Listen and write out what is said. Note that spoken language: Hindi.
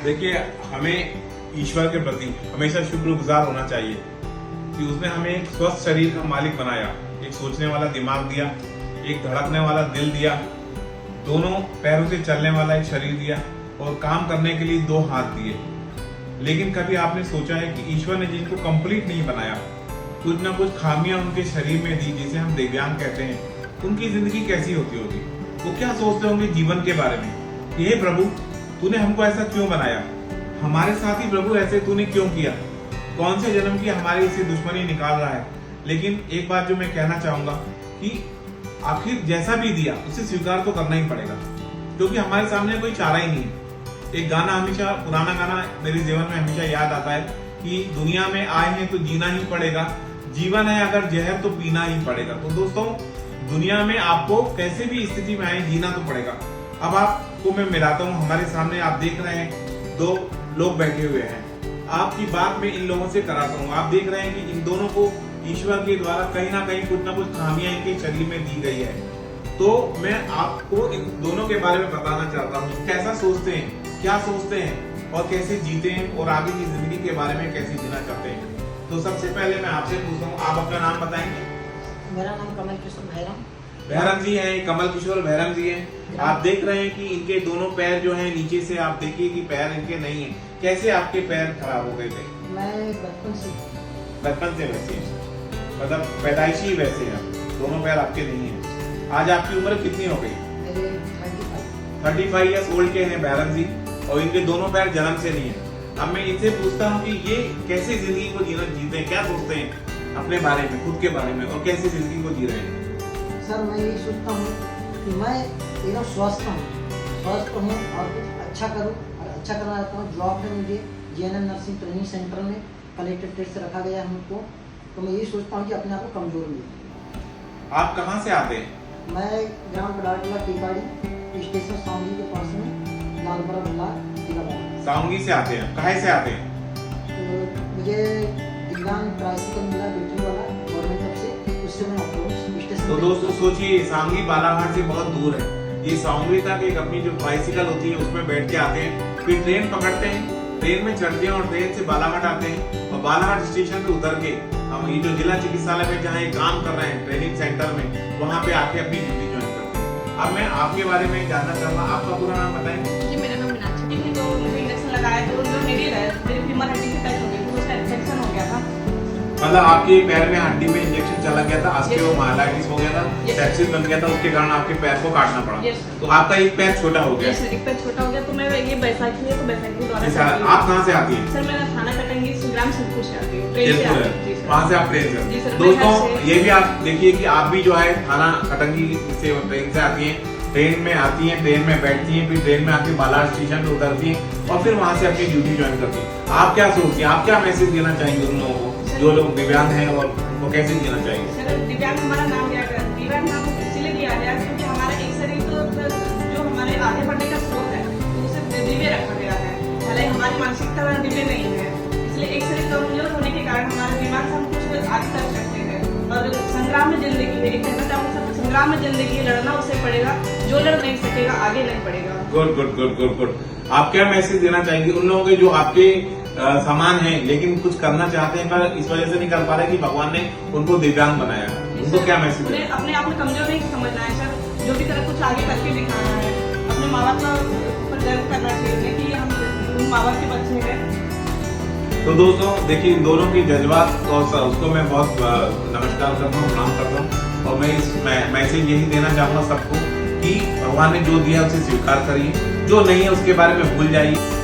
देखिए, हमें ईश्वर के प्रति हमेशा शुक्रगुजार होना चाहिए कि उसने हमें एक स्वस्थ शरीर का मालिक बनाया, एक सोचने वाला दिमाग दिया, एक धड़कने वाला दिल दिया, दोनों पैरों से चलने वाला एक शरीर दिया और काम करने के लिए 2 हाथ दिए। लेकिन कभी आपने सोचा है कि ईश्वर ने जिनको कंप्लीट नहीं बनाया, कुछ ना कुछ खामियां उनके शरीर में दी, जिसे हम दिव्यांग कहते हैं, उनकी जिंदगी कैसी होती होगी? वो क्या सोचते होंगे जीवन के बारे में? हे प्रभु, तूने हमको ऐसा क्यों बनाया? हमारे साथ ही प्रभु ऐसे तूने क्यों किया? कौन से जन्म की हमारी इसे दुश्मनी निकाल रहा है? लेकिन एक बात जो मैं कहना चाहूंगा कि आखिर जैसा भी दिया उसे स्वीकार तो करना ही पड़ेगा, क्योंकि हमारे सामने कोई चारा ही नहीं है। एक गाना हमेशा, पुराना गाना मेरे जीवन में हमेशा याद आता है कि दुनिया में आए हैं तो जीना ही पड़ेगा, जीवन है अगर जहर तो पीना ही पड़ेगा। तो दोस्तों, दुनिया में आपको कैसे भी स्थिति में आए जीना तो पड़ेगा। अब आपको मैं मिलाता हूँ, हमारे सामने आप देख रहे हैं 2 लोग बैठे हुए हैं। आपकी बात मैं इन लोगों से कराता हूँ। आप देख रहे हैं कि इन दोनों को ईश्वर के द्वारा कहीं ना कहीं कुछ ना कुछ खामियां इनके शरीर में दी गई है। तो मैं आपको इन दोनों के बारे में बताना चाहता हूँ, कैसा सोचते हैं, क्या सोचते हैं और कैसे जीते हैं और आगे की जिंदगी के बारे में कैसे जीना चाहते हैं। तो सबसे पहले मैं आपसे पूछता हूँ, आप अपना नाम बताएंगे? मेरा नाम कमल किशोर भैरम। भैरम जी हैं, कमल किशोर भैरम जी हैं। आप देख रहे हैं कि इनके दोनों पैर जो हैं नीचे से, आप देखिए कि पैर इनके नहीं है। कैसे आपके पैर खराब हो गए थे? मैं बचपन से वैसे हैं, मतलब पैदाइशी वैसे हैं, दोनों पैर आपके नहीं है। आज आपकी उम्र कितनी हो गई? मेरे 35 ईयर्स ओल्ड के हैं भैरम जी, और इनके दोनों पैर जन्म से नहीं है। अब मैं इनसे पूछता हूँ कि ये कैसे जिंदगी को जीते हैं, क्या सोचते हैं अपने बारे में, खुद के बारे में, और कैसे जिंदगी को जी रहे हैं? सर, मैं ये सोचता हूँ कि मैं एकदम स्वस्थ हूँ और कुछ अच्छा करूँ और अच्छा करना चाहता हूँ। जॉब है मुझे JNM नर्सिंग ट्रेनिंग सेंटर में, कलेक्टर टेस्ट से रखा गया है हमको। तो मैं ये सोचता हूँ कि अपने आप को कमजोर नहीं। आप कहाँ से आते हैं? मैं ग्राम पडारटोला टीकाड़ी स्टेशन सावंगी के पास में, लालपुरा ब्लॉक। सावंगी से आते हैं? कहाँ से आते हैं? तो मुझे दिव्यांग ट्राइसिकल मिला बैटरी वाला गवर्नमेंट तरफ से, उससे मैं अप्रोच स्टेशन। तो दोस्तों सोचिए, सावंगी बालाघाट से बहुत दूर है। ये सावंगी तक एक अपनी जो ट्राइसिकल होती है उसमें बैठ के आते हैं, फिर ट्रेन पकड़ते हैं, ट्रेन में चढ़ते हैं और ट्रेन से बालाघाट आते हैं, और बालाघाट स्टेशन पे उतर के हम ये जो जिला चिकित्सालय में जहाँ ये काम कर रहे हैं ट्रेनिंग सेंटर में, वहाँ पे आके अपनी ड्यूटी ज्वाइन करते हैं। अब मैं आपके बारे में जानना चाहूँगा, आपका पूरा नाम बताएंगे? जी, मेरा नाम मीनाक्षी है। तो मुझे इंजेक्शन लगाया तो जो नीडल है मेरी फीमर हड्डी से टच हो गई, तो उसका इन्फेक्शन हो गया था। मतलब आपके पैर में हड्डी में इंजेक्शन चला गया था, ऑस्टियोमाइलाइटिस हो गया था, सेप्सिस बन गया था, उसके कारण आपके पैर को काटना पड़ा। तो आपका एक पैर छोटा हो गया? एक पैर छोटा हो गया। तो मैं ये बैसाखी है, तो बैसाखी द्वारा। आप कहाँ से आती है? सर, मैं थाना कटंगी ग्राम सिद्धपुर से आती हूँ, वहाँ से आप ट्रेन जी से। सर। दोस्तों ये भी आप देखिए कि आप भी जो है थाना कटंगी से ट्रेन से आती हैं, ट्रेन में आती हैं, ट्रेन में बैठती हैं, फिर ट्रेन में आके बालाघाट स्टेशन पे उतरती हैं और फिर वहाँ से अपनी ड्यूटी ज्वाइन करती हैं। आप क्या सोचती हैं, आप क्या मैसेज देना चाहेंगे उन लोगों को जो लोग दिव्यांग हैं और वो कैसे जीना चाहेंगे? सर, दिव्यांग हमारा नाम दिया गया, दिव्यांग नाम इसलिए दिया गया क्योंकि हमारा एक शरीर तो जो हमारे आगे बढ़ने का स्रोत है उसे दिव्य रखा गया है। भले हमारी मानसिकता दिव्य नहीं है, इसलिए एक शरीर कमजोर होने के कारण हमारे दिमाग से हम कुछ आगे कर सकते हैं। और संग्राम में जिंदगी है, एक कहना चाहूँगा सर, संग्राम में जिंदगी लड़ना उसे पड़ेगा, जो लड़ नहीं सकेगा आगे नहीं बढ़ेगा। Good good good good good. आप क्या मैसेज देना चाहेंगे उन लोगों के जो आपके समान है लेकिन कुछ करना चाहते हैं पर इस वजह से नहीं कर पा रहे कि भगवान ने उनको दिव्यांग बनाया है? उनको क्या मैसेज देना? अपने आप में कमजोर नहीं समझना है सर, जो भी तरह कुछ आगे करके दिखाना है। अपने माँ बाप का ऊपर गर्व करना चाहिए कि हम माँ बाप के बच्चे हैं। तो दोस्तों देखिए, इन दोनों की जज्बात और उसको मैं बहुत नमस्कार करता हूँ, प्रणाम करता हूँ, और मैं इस मैसेज यही देना चाहूँगा सबको कि भगवान ने जो दिया उसे स्वीकार करिए, जो नहीं है उसके बारे में भूल जाइए।